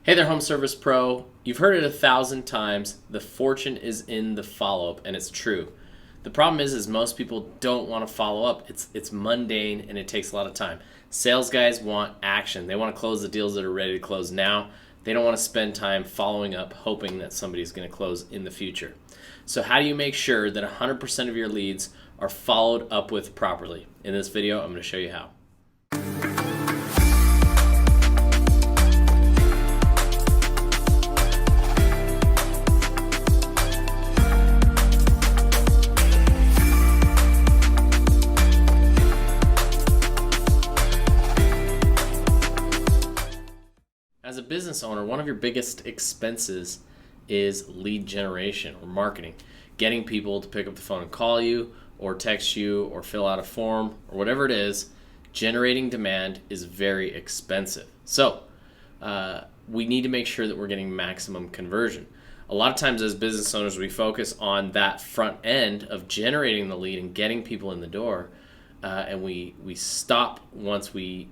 Hey there, Home Service Pro. You've heard it 1,000 times. The fortune is in the follow-up, and it's true. The problem is most people don't want to follow up. It's mundane, and it takes a lot of time. Sales guys want action. They want to close the deals that are ready to close now. They don't want to spend time following up, hoping that somebody's going to close in the future. So how do you make sure that 100% of your leads are followed up with properly? In this video, I'm going to show you how. As a business owner, one of your biggest expenses is lead generation or marketing. Getting people to pick up the phone and call you or text you or fill out a form or whatever it is, generating demand is very expensive. So we need to make sure that we're getting maximum conversion. A lot of times as business owners, we focus on that front end of generating the lead and getting people in the door, and we stop once we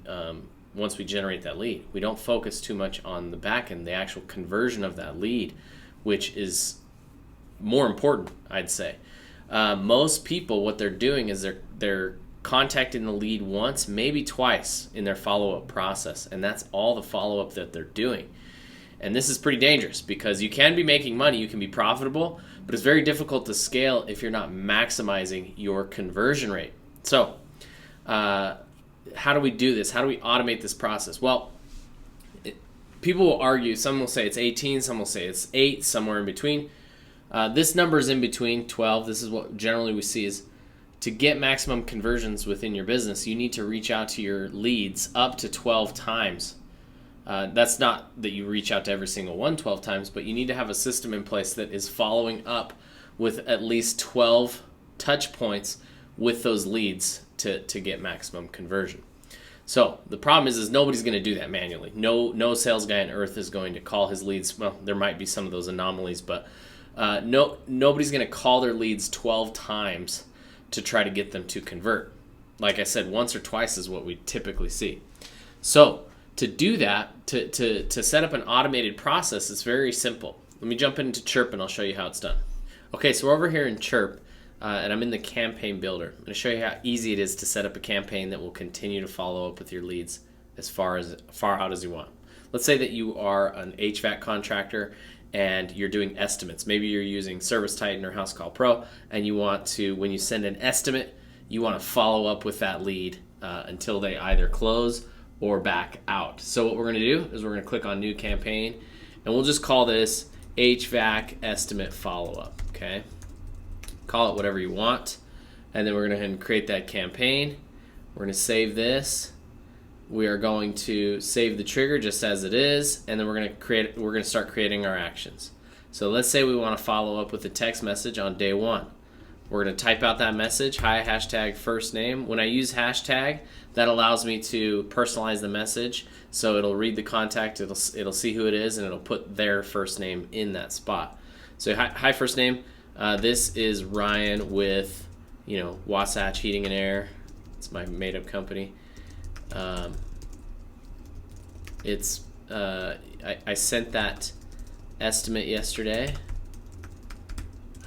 generate that lead. We don't focus too much on the back end, the actual conversion of that lead, which is more important, I'd say. Most people, what they're doing is they're contacting the lead once, maybe twice in their follow-up process, and that's all the follow-up that they're doing. And this is pretty dangerous because you can be making money, you can be profitable, but it's very difficult to scale if you're not maximizing your conversion rate. So, how do we do this? How do we automate this process? Well, people will argue. Some will say it's 18, some will say it's 8, somewhere in between. This number is in between, 12. This is what generally we see is to get maximum conversions within your business, you need to reach out to your leads up to 12 times. That's not that you reach out to every single one 12 times, but you need to have a system in place that is following up with at least 12 touch points with those leads to get maximum conversion. So the problem is nobody's going to do that manually. No sales guy on earth is going to call his leads. Well, there might be some of those anomalies, but nobody's going to call their leads 12 times to try to get them to convert. Like I said, once or twice is what we typically see. So to do that, to set up an automated process, it's very simple. Let me jump into Chirp and I'll show you how it's done. Okay, so we're over here in Chirp. And I'm in the campaign builder. I'm going to show you how easy it is to set up a campaign that will continue to follow up with your leads as far out as you want. Let's say that you are an HVAC contractor and you're doing estimates. Maybe you're using ServiceTitan or Housecall Pro, and you want to, when you send an estimate, you want to follow up with that lead until they either close or back out. So what we're going to do is we're going to click on New Campaign, and we'll just call this HVAC Estimate Follow-Up. Okay. Call it whatever you want, and then we're going to go ahead and create that campaign. We're going to save this. We are going to save the trigger just as it is, and then we're going to start creating our actions. So let's say we want to follow up with a text message on day 1. We're going to type out that message, hi, hashtag first name. When I use hashtag, that allows me to personalize the message, so it'll read the contact, it'll see who it is, and it'll put their first name in that spot. So hi first name. This is Ryan with, Wasatch Heating and Air. It's my made-up company. I sent that estimate yesterday.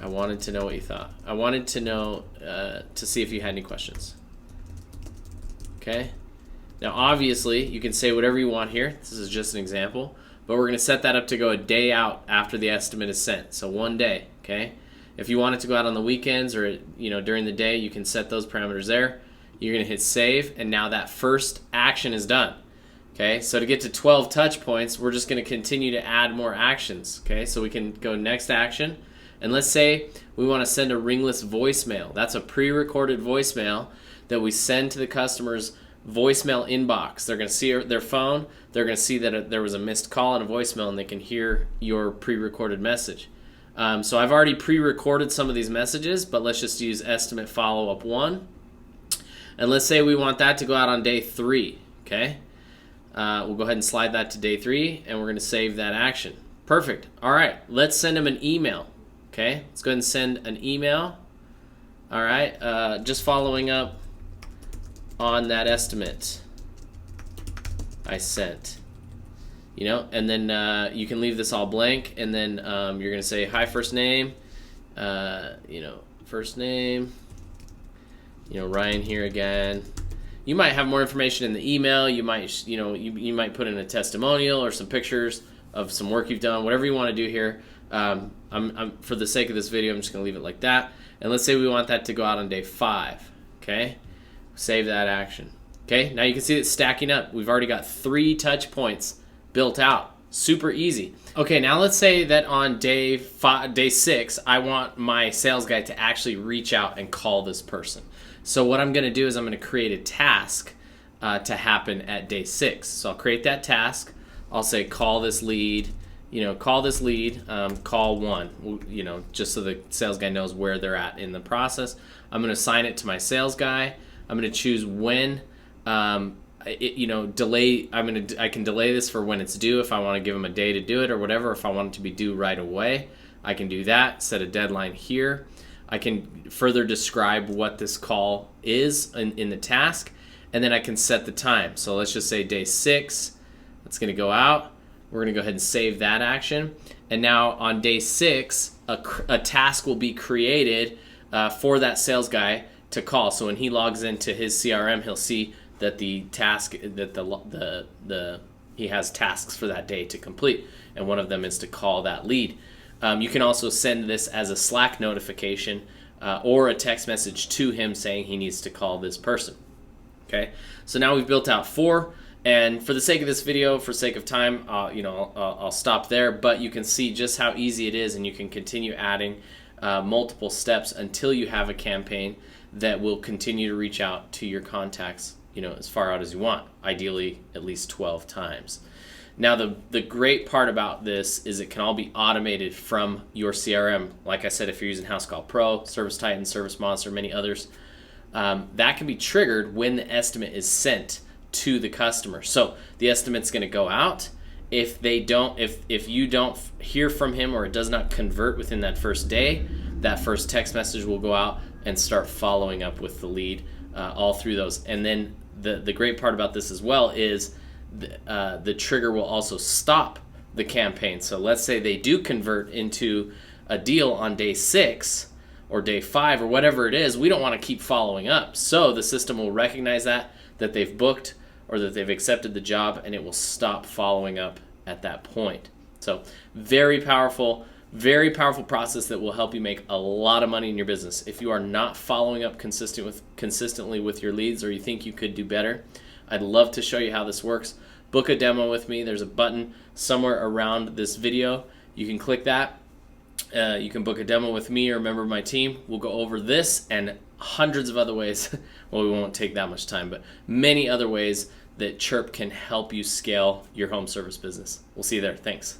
I wanted to know what you thought. I wanted to know to see if you had any questions. Okay. Now, obviously, you can say whatever you want here. This is just an example, but we're going to set that up to go a day out after the estimate is sent. So 1 day. Okay. If you want it to go out on the weekends or during the day, you can set those parameters there. You're going to hit save, and now that first action is done. Okay, so to get to 12 touch points, we're just going to continue to add more actions. Okay, so we can go next action, and let's say we want to send a ringless voicemail. That's a pre-recorded voicemail that we send to the customer's voicemail inbox. They're going to see their phone. They're going to see that there was a missed call and a voicemail, and they can hear your pre-recorded message. So I've already pre-recorded some of these messages, but let's just use estimate follow-up 1. And let's say we want that to go out on day 3, okay? We'll go ahead and slide that to day 3, and we're going to save that action. Perfect. All right, let's send them an email, okay? Let's go ahead and send an email. All right, just following up on that estimate I sent and then you can leave this all blank, and then you're going to say, hi, first name, first name, Ryan here again. You might have more information in the email. You might, you might put in a testimonial or some pictures of some work you've done, whatever you want to do here. I'm for the sake of this video, I'm just going to leave it like that. And let's say we want that to go out on day 5. Okay, save that action. Okay, now you can see it's stacking up. We've already got 3 touch points built out. Super easy. Okay, now let's say that on day 6, I want my sales guy to actually reach out and call this person. So what I'm going to do is I'm going to create a task to happen at day 6. So I'll create that task. I'll say call this lead. Call this lead. Call 1. Just so the sales guy knows where they're at in the process. I'm going to assign it to my sales guy. I'm going to choose when. Delay. I can delay this for when it's due if I want to give them a day to do it or whatever. If I want it to be due right away, I can do that. Set a deadline here. I can further describe what this call is in the task, and then I can set the time. So let's just say day 6. It's going to go out. We're going to go ahead and save that action. And now on day 6, a task will be created for that sales guy to call. So when he logs into his CRM, he'll see that the task that he has tasks for that day to complete, and one of them is to call that lead. You can also send this as a Slack notification or a text message to him saying he needs to call this person. Okay, so now we've built out 4, and for the sake of this video, for sake of time, I'll stop there. But you can see just how easy it is, and you can continue adding multiple steps until you have a campaign that will continue to reach out to your contacts, as far out as you want, ideally at least 12 times. Now, the great part about this is it can all be automated from your CRM. Like I said, if you're using Housecall Pro, ServiceTitan, Service Monster, many others, that can be triggered when the estimate is sent to the customer. So the estimate's going to go out. If you don't hear from him or it does not convert within that first day, that first text message will go out and start following up with the lead all through those. And then the great part about this as well is the trigger will also stop the campaign. So let's say they do convert into a deal on day 6 or day 5 or whatever it is. We don't want to keep following up. So the system will recognize that they've booked or that they've accepted the job, and it will stop following up at that point. So very powerful process that will help you make a lot of money in your business. If you are not following up consistently with your leads, or you think you could do better, I'd love to show you how this works. Book a demo with me. There's a button somewhere around this video. You can click that. You can book a demo with me or a member of my team. We'll go over this and hundreds of other ways. Well, we won't take that much time, but many other ways that Chirp can help you scale your home service business. We'll see you there. Thanks.